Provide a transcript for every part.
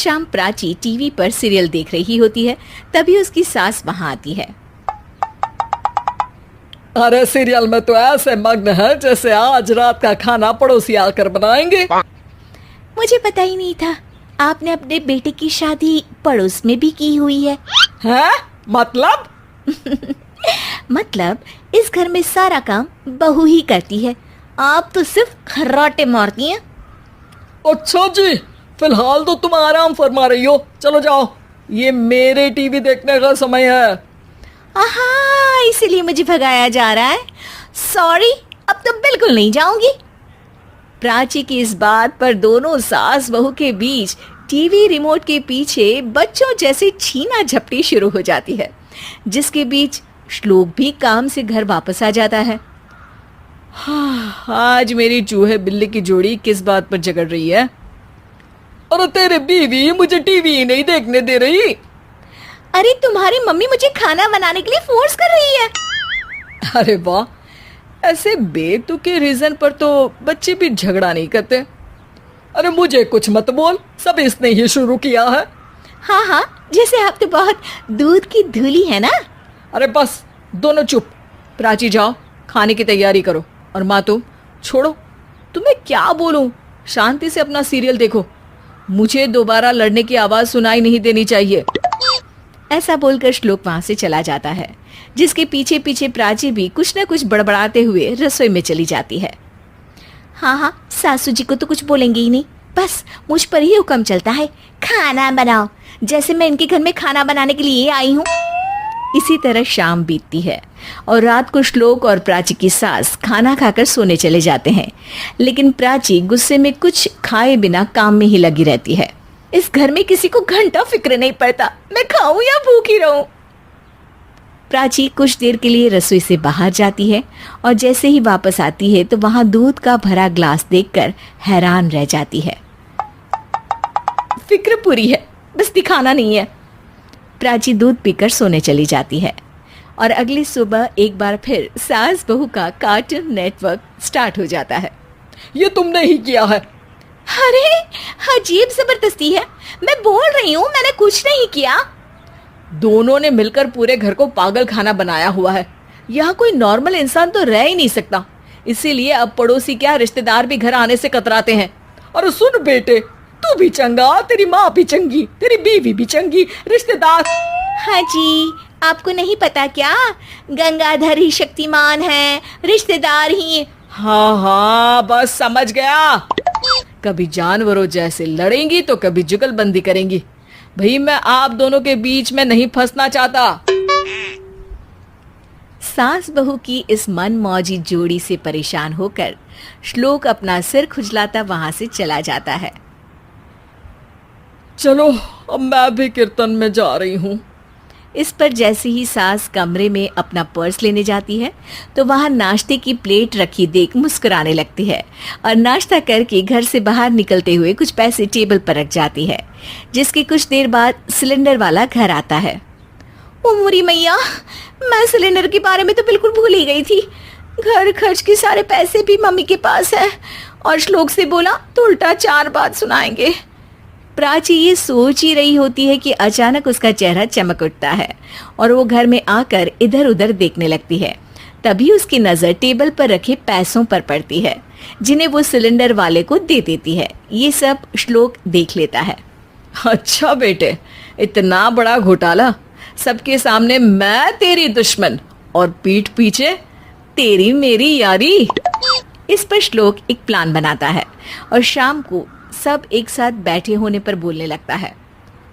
शाम प्राची टीवी पर सीरियल देख रही होती है। तभी उसकी सास वहां आती है। अरे सीरियल में तो ऐसे मग्न है जैसे आज रात का खाना पड़ोसी आकर बनाएंगे। मुझे पता ही नहीं था आपने अपने बेटे की शादी पड़ोस में भी की हुई है। हैं? मतलब? मतलब इस घर में सारा काम बहू ही करती है, आप तो सिर्फ खर्राटे मारती हैं। अच्छा जी, फिलहाल तो तुम आराम फरमा रही हो, चलो जाओ, ये मेरे टीवी देखने का समय है। आहा, इसीलिए मुझे भगाया जा रहा है। सॉरी, अब तो बिल्कुल नहीं जाऊंगी। प्राची की इस बात पर दोनों सास बहू के बीच टीवी रिमोट के पीछे बच्चों जैसे छीना झपटी शुरू हो जाती है, जिसके बीच श्लोक भी काम से घर वापस आ जाता है। आज मेरी चूहे बिल्ली की जोड़ी किस बात पर झगड़ रही है? अरे तेरे बीवी मुझे टीवी ही नहीं देखने दे रही। अरे तुम्हारी मम्मी मुझे खाना बनाने के लिए फोर्स कर रही है। अरे वाह, ऐसे बेतुके रीजन पर तो बच्चे भी झगड़ा नहीं करते। अरे मुझे कुछ मत बोल, सब इसने ही शुरू किया है। हाँ हाँ, जैसे आप तो बहुत दूध की धूली है ना। अरे बस, दोनों चुप। प्राची जाओ, खाने की तैयारी करो। और माँ तुम छोड़ो, तुम्हें क्या बोलूं, शांति से अपना सीरियल देखो, मुझे दोबारा लड़ने की आवाज सुनाई नहीं देनी चाहिए। ऐसा बोलकर श्लोक वहां से चला जाता है, जिसके पीछे पीछे प्राची भी कुछ न कुछ बड़बड़ाते हुए रसोई में चली जाती है। हाँ हाँ, सासू जी को तो कुछ बोलेंगे ही नहीं, बस मुझ पर ही हुक्म चलता है, खाना बनाओ, जैसे मैं इनके घर में खाना बनाने के लिए आई हूँ। इसी तरह शाम बीतती है और रात को श्लोक और प्राची की सास खाना खाकर सोने चले जाते हैं, लेकिन प्राची गुस्से में कुछ खाए बिना काम में ही लगी रहती है। इस घर में किसी को घंटा फिक्र नहीं पड़ता, मैं खाऊं या भूखी रहूं। प्राची कुछ देर के लिए रसोई से बाहर जाती है और जैसे ही वापस आती है तो वहां दूध का भरा ग्लास देखकर हैरान रह जाती है। फिक्र पूरी है, बस दिखाना नहीं है। प्राची दूध पीकर सोने चली जाती है और अगली सुबह एक बार फिर सास बहू का कार्टून नेटवर्क स्टार्ट हो जाता है। ये तुमने ही किया है। अरे अजीब जबरदस्ती है, मैं बोल रही हूँ मैंने कुछ नहीं किया। दोनों ने मिलकर पूरे घर को पागल खाना बनाया हुआ है। यहाँ कोई नॉर्मल इंसान तो रह ही नहीं सकता, इसीलिए अब पड़ोसी क्या रिश्तेदार भी घर आने से कतराते हैं। और सुन बेटे, तू भी चंगा, तेरी माँ भी चंगी, तेरी बीवी भी चंगी, रिश्तेदार। हाँ जी, आपको नहीं पता क्या, गंगाधर ही शक्तिमान है, रिश्तेदार ही। हाँ हाँ, बस समझ गया। कभी जानवरों जैसे लड़ेंगी तो कभी जुगलबंदी करेंगी। भाई मैं आप दोनों के बीच में नहीं फंसना चाहता। सास बहू की इस मनमौजी जोड़ी से परेशान होकर श्लोक अपना सिर खुजलाता वहां से चला जाता है। चलो अब मैं भी कीर्तन में जा रही हूँ। इस पर जैसे ही सास कमरे में अपना पर्स लेने जाती है तो वहां नाश्ते की प्लेट रखी देख मुस्कुराने लगती है और नाश्ता करके घर से बाहर निकलते हुए कुछ पैसे टेबल पर रख जाती है, जिसके कुछ देर बाद सिलेंडर वाला घर आता है। ओ मुरी मैया, मैं सिलेंडर के बारे में तो बिल्कुल भूल ही गई थी। घर खर्च के सारे पैसे भी मम्मी के पास है और श्लोक से बोला तो उल्टा 4 बात सुनाएंगे। प्राची ये सोच ही रही होती है कि अचानक उसका चेहरा चमक उठता है और वो घर में आकर इधर उधर देखने लगती है। तभी उसकी नजर टेबल पर रखे पैसों पर पड़ती है, जिन्हें वो सिलेंडर वाले को दे देती है। ये सब श्लोक देख लेता है। अच्छा बेटे, इतना बड़ा घोटाला, सबके सामने मैं तेरी दुश्मन और पीठ पीछे तेरी मेरी यारी। इस पर श्लोक एक प्लान बनाता है और शाम को सब एक साथ बैठे होने पर बोलने लगता है।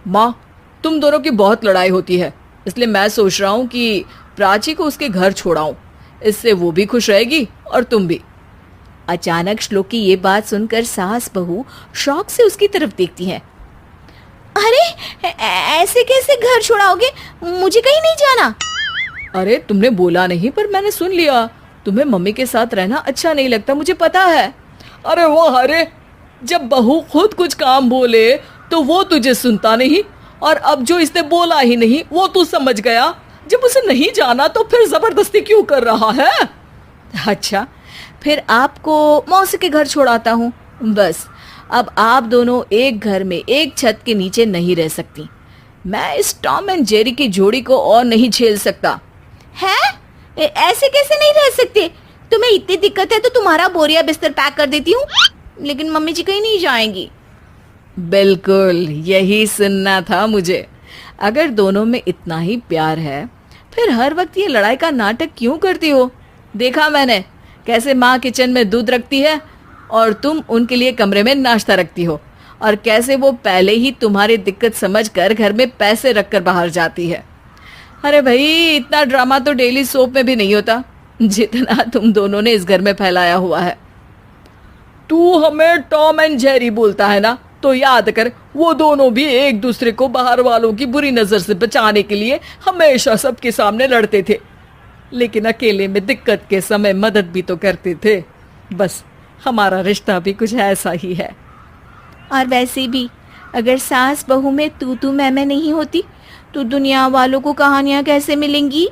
माँ, तुम दोनों की बहुत लड़ाई होती है, इसलिए मैं सोच रहा हूँ कि प्राची को उसके घर छोड़ाऊं, इससे वो भी खुश रहेगी और तुम भी। अचानक श्लोक की ये बात सुनकर सास बहू शौक से उसकी तरफ देखती है। अरे ऐसे कैसे घर छोड़ाओगे, मुझे कहीं नहीं जाना। अरे तुमने बोला नहीं पर मैंने सुन लिया, तुम्हें मम्मी के साथ रहना अच्छा नहीं लगता, मुझे पता है। अरे वाह, अरे जब बहू खुद कुछ काम बोले तो वो तुझे सुनता नहीं, और अब जो इसने बोला ही नहीं वो तू समझ गया। जब उसे नहीं जाना तो फिर जबरदस्ती क्यों कर रहा है? अच्छा, फिर आपको मौसी के घर छोड़ाता हूँ, बस अब आप दोनों एक घर में एक छत के नीचे नहीं रह सकती। मैं इस टॉम एंड जेरी की जोड़ी को और नहीं झेल सकता। है? ऐसे कैसे नहीं रह सकते? तुम्हें इतनी दिक्कत है तो तुम्हारा बोरिया बिस्तर पैक कर देती हूँ, लेकिन मम्मी जी कहीं नहीं जाएंगी। बिल्कुल यही सुनना था मुझे। अगर दोनों में इतना ही प्यार है फिर हर वक्त ये लड़ाई का नाटक क्यों करती हो? देखा मैंने कैसे माँ किचन में दूध रखती है और तुम उनके लिए कमरे में नाश्ता रखती हो, और कैसे वो पहले ही तुम्हारी दिक्कत समझकर घर में पैसे रखकर बाहर जाती है। अरे भाई, इतना ड्रामा तो डेली सोप में भी नहीं होता जितना तुम दोनों ने इस घर में फैलाया हुआ है। तू हमें टॉम एंड जेरी बोलता है ना, तो याद कर वो दोनों भी एक दूसरे को बाहर वालों की बुरी नजर से बचाने के लिए हमेशा सबके सामने लड़ते थे, लेकिन अकेले में दिक्कत के समय मदद भी तो करते थे। बस हमारा रिश्ता भी कुछ ऐसा ही है। और वैसे भी अगर सास बहू में तू मैं नहीं होती तो दुनिया वालों को कहानियां कैसे मिलेंगी?